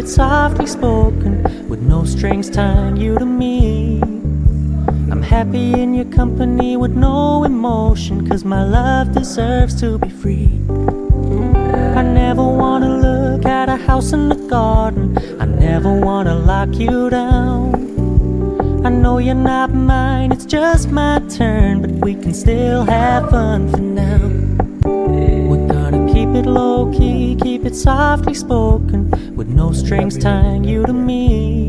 it softly spoken, with no strings tying you to me. I'm happy in your company with no emotion, 'cause my love deserves to be free. I never wanna look at a house in the garden, I never wanna lock you down. I know you're not mine, it's just my turn, but we can still have fun for now. We're gonna keep it low-key, keep it softly spoken, with no strings tying you to me.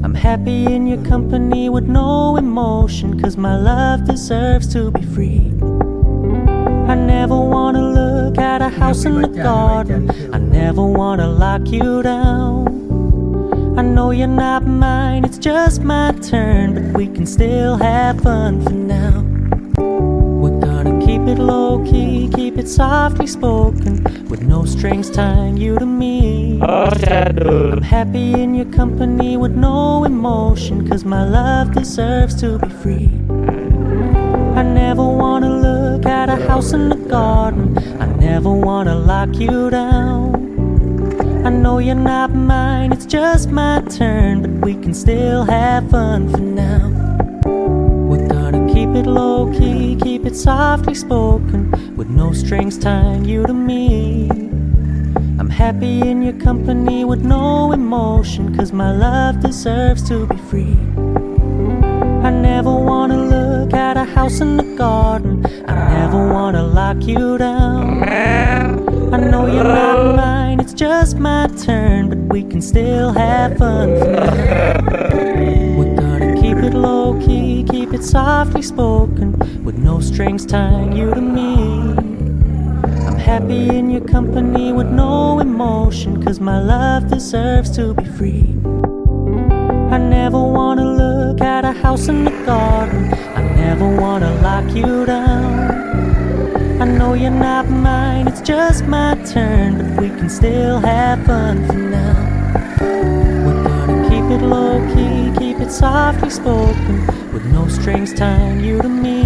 I'm happy in your company with no emotion, 'cause my love deserves to be free. I never wanna look at a house in the garden, I never wanna lock you down. I know you're not mine, it's just my turn, but we can still have fun for now. We're gonna keep it low-key, keep it softly spoken, with no strings tying you to me. I'm happy in your company with no emotion, 'cause my love deserves to be free. I never wanna look at a house in the garden, I never wanna lock you down. I know you're not mine, it's just my turn, but we can still have fun for now. We're gonna keep it low-key, keep it softly spoken, with no strings tying you to me. I'm happy in your company with no emotion, 'cause my love deserves to be free. I never wanna look at a house in the garden, I never wanna lock you down. I know you're not mine, it's just my turn, but we can still have fun for now. We're gonna keep it low-key, keep it softly spoken, with no strings tying you to me. I'm happy in your company with no emotion, 'cause my love deserves to be free. I never wanna look at a house in the garden, I never wanna lock you down. I know you're not mine, it's just my turn, but we can still have fun for now. We're gonna keep it low-key, keep it softly spoken, with no strings tying you to me.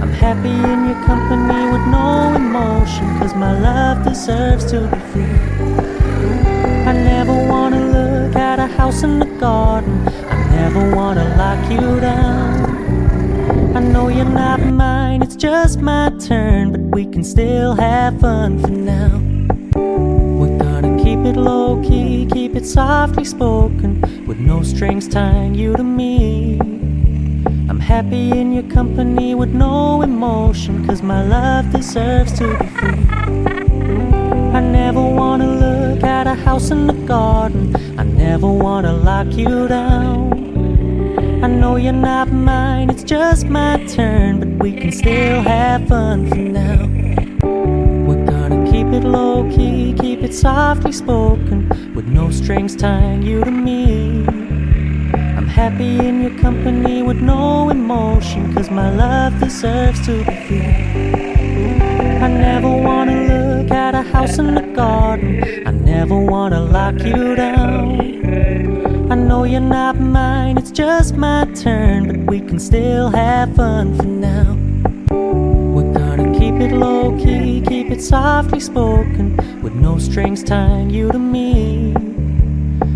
I'm happy in your company with no emotion, 'cause my love deserves to be free. I never wanna look at a house in the garden, I never wanna lock you down. I know you're not mine, it's just my turn, but we can still have fun for now. We're gonna keep it low-key, keep it softly spoken, with no strings tying you to me. I'm happy in your company with no emotion, 'cause my love deserves to be free. I never wanna look at a house in the garden, I never wanna lock you down. I know you're not mine, it's just my turn, but we can still have fun for now. We're gonna keep it low-key, keep it softly spoken, with no strings tying you to me. I'm happy in your company with no emotion, 'cause my love deserves to be free. I never wanna look at a house in the garden, I never wanna lock you down. I know you're not mine, it's just my turn, but we can still have fun for now. We're gonna keep it low-key, keep it softly spoken, with no strings tying you to me.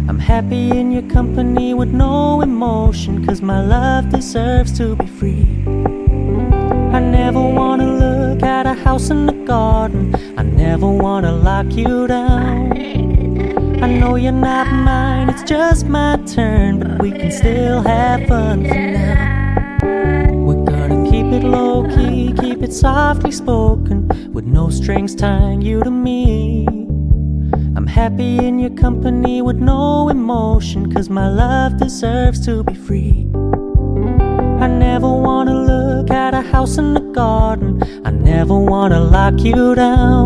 I'm happy in your company with no emotion, 'cause my love deserves to be free. I never wanna look at a house in the garden, I never wanna lock you down. I know you're not mine, it's just my turn, but we can still have fun for now. We're gonna keep it low-key, keep it softly spoken, with no strings tying you to me. I'm happy in your company with no emotion, 'cause my love deserves to be free. I never wanna look at a house in the garden, I never wanna lock you down.